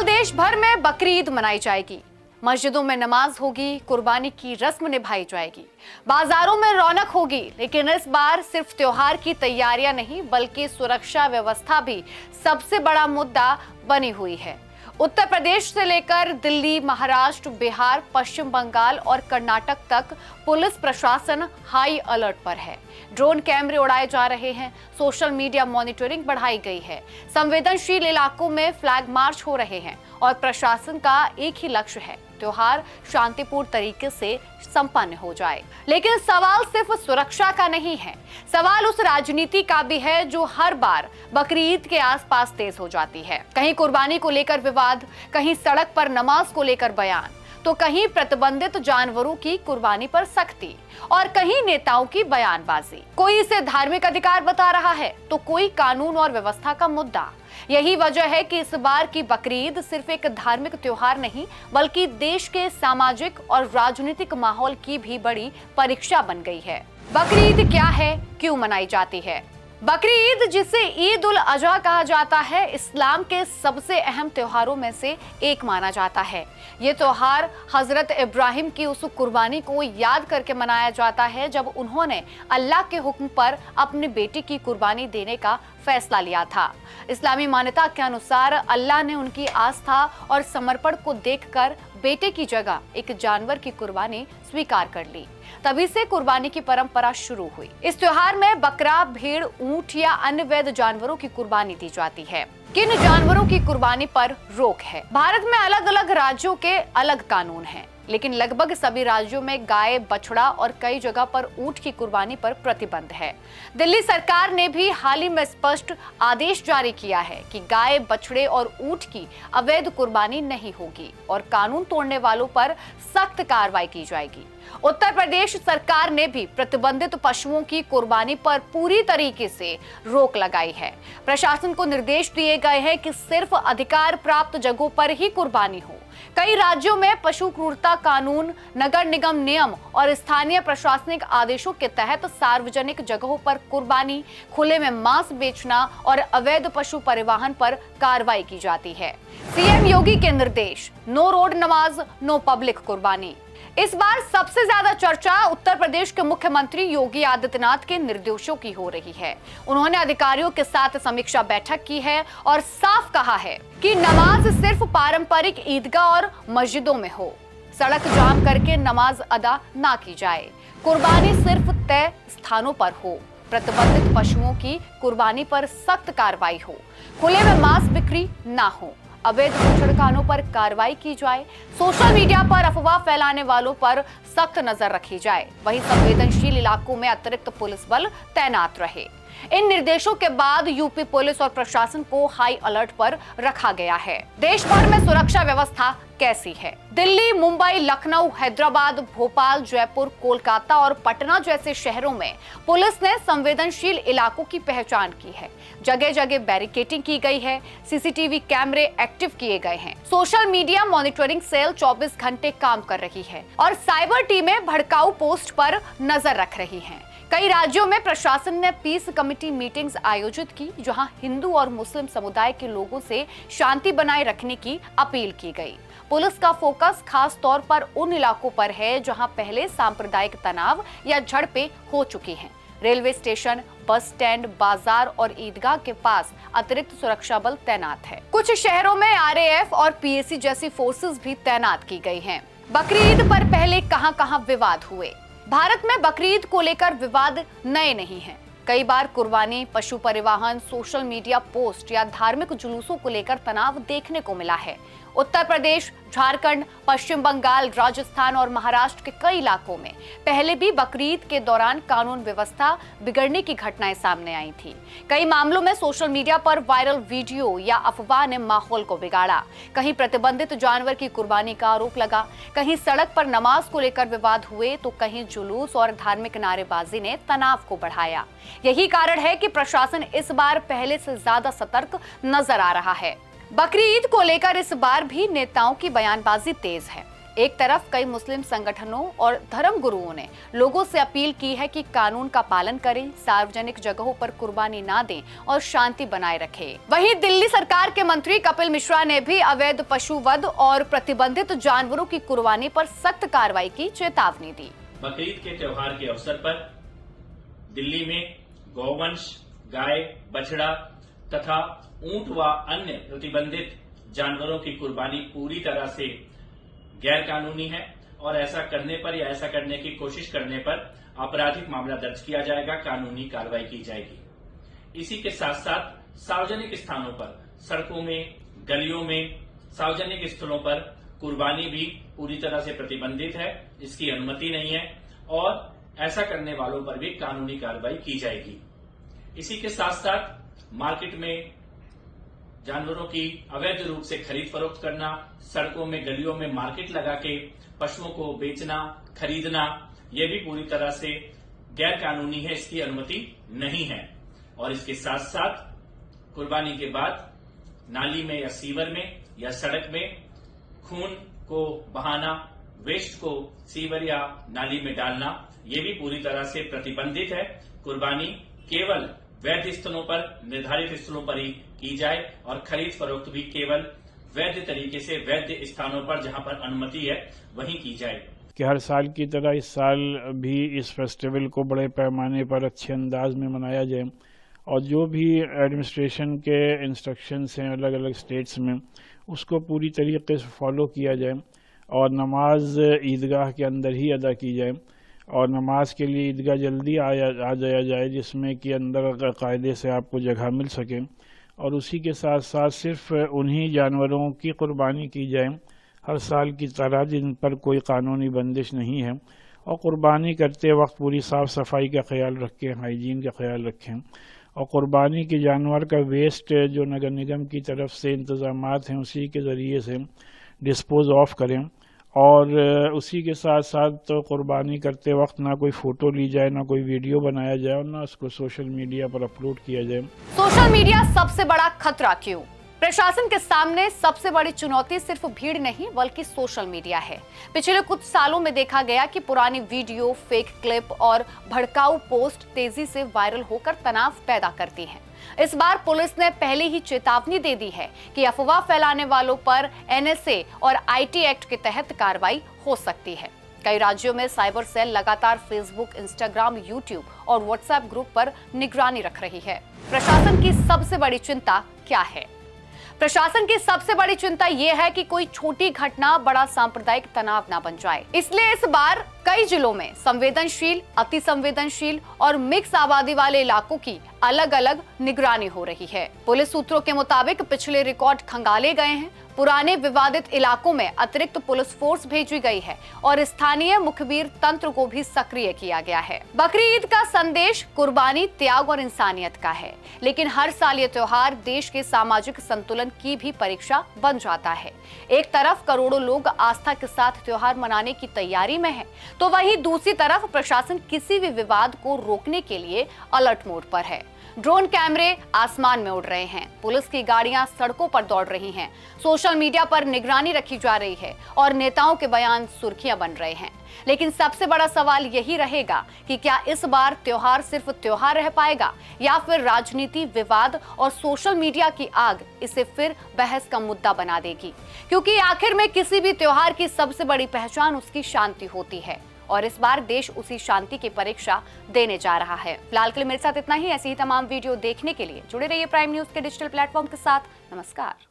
कल देश भर में बकरीद मनाई जाएगी। मस्जिदों में नमाज होगी, कुर्बानी की रस्म निभाई जाएगी, बाजारों में रौनक होगी। लेकिन इस बार सिर्फ त्योहार की तैयारियां नहीं बल्कि सुरक्षा व्यवस्था भी सबसे बड़ा मुद्दा बनी हुई है। उत्तर प्रदेश से लेकर दिल्ली, महाराष्ट्र, बिहार, पश्चिम बंगाल और कर्नाटक तक पुलिस प्रशासन हाई अलर्ट पर है। ड्रोन कैमरे उड़ाए जा रहे हैं, सोशल मीडिया मॉनिटरिंग बढ़ाई गई है, संवेदनशील इलाकों में फ्लैग मार्च हो रहे हैं और प्रशासन का एक ही लक्ष्य है, त्योहार शांतिपूर्ण तरीके से संपन्न हो जाए। लेकिन सवाल सिर्फ सुरक्षा का नहीं है, सवाल उस राजनीति का भी है जो हर बार बकरीद के आसपास तेज हो जाती है। कहीं कुर्बानी को लेकर विवाद, कहीं सड़क पर नमाज को लेकर बयान, तो कहीं प्रतिबंधित जानवरों की कुर्बानी पर सख्ती और कहीं नेताओं की बयानबाजी। कोई इसे धार्मिक अधिकार बता रहा है तो कोई कानून और व्यवस्था का मुद्दा। यही वजह है कि इस बार की बकरीद सिर्फ एक धार्मिक त्योहार नहीं बल्कि देश के सामाजिक और राजनीतिक माहौल की भी बड़ी परीक्षा बन गई है। बकरीद क्या है, क्यों मनाई जाती है? बकरीद, जिसे ईद उल अजहा कहा जाता है, इस्लाम के सबसे अहम त्योहारों में से एक माना जाता है। ये त्योहार हजरत इब्राहिम की उस कुर्बानी को याद करके मनाया जाता है जब उन्होंने अल्लाह के हुक्म पर अपनी बेटी की कुर्बानी देने का फैसला लिया था। इस्लामी मान्यता के अनुसार अल्लाह ने उनकी आस्था और समर्पण को देखकर बेटे की जगह एक जानवर की कुर्बानी स्वीकार कर ली। तभी से कुर्बानी की परंपरा शुरू हुई। इस त्योहार में बकरा, भेड़, ऊंट या अन्य वैध जानवरों की कुर्बानी दी जाती है। किन जानवरों की कुर्बानी पर रोक है? भारत में अलग अलग राज्यों के अलग कानून हैं, लेकिन लगभग सभी राज्यों में गाय, बछड़ा और कई जगह पर ऊंट की कुर्बानी पर प्रतिबंध है। दिल्ली सरकार ने भी हाल ही में स्पष्ट आदेश जारी किया है कि गाय, बछड़े और ऊंट की अवैध कुर्बानी नहीं होगी और कानून तोड़ने वालों पर सख्त कार्रवाई की जाएगी। उत्तर प्रदेश सरकार ने भी प्रतिबंधित पशुओं की कुर्बानी पर पूरी तरीके से रोक लगाई है। प्रशासन को निर्देश दिए गए हैं कि सिर्फ अधिकार प्राप्त जगहों पर ही कुर्बानी हो। कई राज्यों में पशु क्रूरता कानून, नगर निगम नियम और स्थानीय प्रशासनिक आदेशों के तहत सार्वजनिक जगहों पर कुर्बानी, खुले में मांस बेचना और अवैध पशु परिवहन पर कार्रवाई की जाती है। सीएम योगी के निर्देश, नो रोड नमाज, नो पब्लिक कुर्बानी। इस बार सबसे ज्यादा चर्चा उत्तर प्रदेश के मुख्यमंत्री योगी आदित्यनाथ के निर्देशों की हो रही है। उन्होंने अधिकारियों के साथ समीक्षा बैठक की है और साफ कहा है कि नमाज सिर्फ पारंपरिक ईदगाह और मस्जिदों में हो, सड़क जाम करके नमाज अदा ना की जाए, कुर्बानी सिर्फ तय स्थानों पर हो, प्रतिबंधित पशुओं की कुर्बानी पर सख्त कार्रवाई हो, खुले में मांस बिक्री ना हो, अवैध छेड़खानों पर कार्रवाई की जाए, सोशल मीडिया पर अफवाह फैलाने वालों पर सख्त नजर रखी जाए, वहीं संवेदनशील इलाकों में अतिरिक्त पुलिस बल तैनात रहे। इन निर्देशों के बाद यूपी पुलिस और प्रशासन को हाई अलर्ट पर रखा गया है। देश भर में सुरक्षा व्यवस्था कैसी है? दिल्ली, मुंबई, लखनऊ, हैदराबाद, भोपाल, जयपुर, कोलकाता और पटना जैसे शहरों में पुलिस ने संवेदनशील इलाकों की पहचान की है। जगह जगह बैरिकेडिंग की गई है, सीसीटीवी कैमरे एक्टिव किए गए हैं, सोशल मीडिया मॉनिटरिंग सेल 24 घंटे काम कर रही है और साइबर टीमें भड़काऊ पोस्ट पर नजर रख रही हैं। कई राज्यों में प्रशासन ने पीस कमेटी मीटिंग्स आयोजित की, जहां हिंदू और मुस्लिम समुदाय के लोगों से शांति बनाए रखने की अपील की गई। पुलिस का फोकस खास तौर पर उन इलाकों पर है जहां पहले सांप्रदायिक तनाव या झड़पें हो चुकी हैं। रेलवे स्टेशन, बस स्टैंड, बाजार और ईदगाह के पास अतिरिक्त सुरक्षा बल तैनात है। कुछ शहरों में आरएएफ और पीएसी जैसी फोर्सेस भी तैनात की गई हैं। बकरीद पर पहले कहां-कहां विवाद हुए? भारत में बकरीद को लेकर विवाद नए नहीं हैं। कई बार कुर्बानी, पशु परिवहन, सोशल मीडिया पोस्ट या धार्मिक जुलूसों को लेकर तनाव देखने को मिला है। उत्तर प्रदेश, झारखंड, पश्चिम बंगाल, राजस्थान और महाराष्ट्र के कई इलाकों में पहले भी बकरीद के दौरान कानून व्यवस्था बिगड़ने की घटनाएं सामने आई थी। कई मामलों में सोशल मीडिया पर वायरल वीडियो या अफवाह ने माहौल को बिगाड़ा। कहीं प्रतिबंधित जानवर की कुर्बानी का आरोप लगा, कहीं सड़क पर नमाज को लेकर विवाद हुए, तो कहीं जुलूस और धार्मिक नारेबाजी ने तनाव को बढ़ाया। यही कारण है कि प्रशासन इस बार पहले से ज्यादा सतर्क नजर आ रहा है। बकरीद को लेकर इस बार भी नेताओं की बयानबाजी तेज है। एक तरफ कई मुस्लिम संगठनों और धर्म गुरुओं ने लोगों से अपील की है कि कानून का पालन करें, सार्वजनिक जगहों पर कुर्बानी ना दें और शांति बनाए रखें। वहीं दिल्ली सरकार के मंत्री कपिल मिश्रा ने भी अवैध पशुवध और प्रतिबंधित जानवरों की कुर्बानी पर सख्त कार्रवाई की चेतावनी दी। बकरीद के त्योहार के अवसर पर दिल्ली में गौवंश, गाय, बछड़ा तथा ऊंट व अन्य प्रतिबंधित जानवरों की कुर्बानी पूरी तरह से गैर कानूनी है और ऐसा करने पर या ऐसा करने की कोशिश करने पर आपराधिक मामला दर्ज किया जाएगा, कानूनी कार्रवाई की जाएगी। इसी के साथ साथ सार्वजनिक स्थानों पर, सड़कों में, गलियों में, सार्वजनिक स्थलों पर कुर्बानी भी पूरी तरह से प्रतिबंधित है, इसकी अनुमति नहीं है और ऐसा करने वालों पर भी कानूनी कार्रवाई की जाएगी। इसी के साथ साथ मार्केट में जानवरों की अवैध रूप से खरीद फरोख्त करना, सड़कों में, गलियों में मार्केट लगा के पशुओं को बेचना, खरीदना, यह भी पूरी तरह से गैर कानूनी है, इसकी अनुमति नहीं है। और इसके साथ साथ कुर्बानी के बाद नाली में या सीवर में या सड़क में खून को बहाना, वेस्ट को सीवर या नाली में डालना, ये भी पूरी तरह से प्रतिबंधित है। कुर्बानी केवल वैध स्थलों पर, निर्धारित स्थलों पर ही की जाए और खरीद फरोख्त भी केवल वैध तरीके से, वैध स्थानों पर जहां पर अनुमति है वहीं की जाए। कि हर साल की तरह इस साल भी इस फेस्टिवल को बड़े पैमाने पर अच्छे अंदाज में मनाया जाए और जो भी एडमिनिस्ट्रेशन के इंस्ट्रक्शंस हैं अलग अलग स्टेट्स में, उसको पूरी तरीके से फॉलो किया जाए और नमाज ईदगाह के अंदर ही अदा की जाए और नमाज के लिए ईदगाह जल्दी आ जाया जाए जिसमें कि अंदर कायदे से आपको जगह मिल सके और उसी के साथ साथ सिर्फ उन्हीं जानवरों की कुर्बानी की जाए हर साल की तरह जिन पर कोई कानूनी बंदिश नहीं है और कुर्बानी करते वक्त पूरी साफ सफाई का ख्याल रखें, हाइजीन का ख्याल रखें और कुर्बानी के जानवर का वेस्ट जो नगर निगम की तरफ से इंतजामात हैं उसी के ज़रिए से डिस्पोज ऑफ करें और उसी के साथ साथ तो कुर्बानी करते वक्त ना कोई फोटो ली जाए, ना कोई वीडियो बनाया जाए और ना उसको सोशल मीडिया पर अपलोड किया जाए। सोशल मीडिया सबसे बड़ा खतरा क्यों? प्रशासन के सामने सबसे बड़ी चुनौती सिर्फ भीड़ नहीं बल्कि सोशल मीडिया है। पिछले कुछ सालों में देखा गया कि पुरानी वीडियो, फेक क्लिप और भड़काऊ पोस्ट तेजी से वायरल होकर तनाव पैदा करती हैं। इस बार पुलिस ने पहले ही चेतावनी दे दी है कि अफवाह फैलाने वालों पर एनएसए और आईटी एक्ट के तहत कार्रवाई हो सकती है। कई राज्यों में साइबर सेल लगातार फेसबुक, इंस्टाग्राम, यूट्यूब और व्हाट्सएप ग्रुप पर निगरानी रख रही है। प्रशासन की सबसे बड़ी चिंता क्या है? प्रशासन की सबसे बड़ी चिंता यह है कि कोई छोटी घटना बड़ा सांप्रदायिक तनाव ना बन जाए। इसलिए इस बार कई जिलों में संवेदनशील, अति संवेदनशील और मिक्स आबादी वाले इलाकों की अलग अलग निगरानी हो रही है। पुलिस सूत्रों के मुताबिक पिछले रिकॉर्ड खंगाले गए हैं। पुराने विवादित इलाकों में अतिरिक्त पुलिस फोर्स भेजी गई है और स्थानीय मुखबिर तंत्र को भी सक्रिय किया गया है। बकरी ईद का संदेश कुर्बानी, त्याग और इंसानियत का है, लेकिन हर साल ये त्योहार देश के सामाजिक संतुलन की भी परीक्षा बन जाता है। एक तरफ करोड़ों लोग आस्था के साथ त्योहार मनाने की तैयारी में हैं, तो वहीं दूसरी तरफ प्रशासन किसी भी विवाद को रोकने के लिए अलर्ट मोड पर है। ड्रोन कैमरे आसमान में उड़ रहे हैं, पुलिस की गाड़ियां सड़कों पर दौड़ रही हैं, सोशल मीडिया पर निगरानी रखी जा रही है और नेताओं के बयान सुर्खियां बन रहे हैं। लेकिन सबसे बड़ा सवाल यही रहेगा कि क्या इस बार त्योहार सिर्फ त्योहार रह पाएगा या फिर राजनीति, विवाद और सोशल मीडिया की आग इसे फिर बहस का मुद्दा बना देगी? क्योंकि आखिर में किसी भी त्योहार की सबसे बड़ी पहचान उसकी शांति होती है और इस बार देश उसी शांति की परीक्षा देने जा रहा है। फिलहाल के लिए मेरे साथ इतना ही। ऐसी ही तमाम वीडियो देखने के लिए जुड़े रहिए प्राइम न्यूज के डिजिटल प्लेटफॉर्म के साथ। नमस्कार।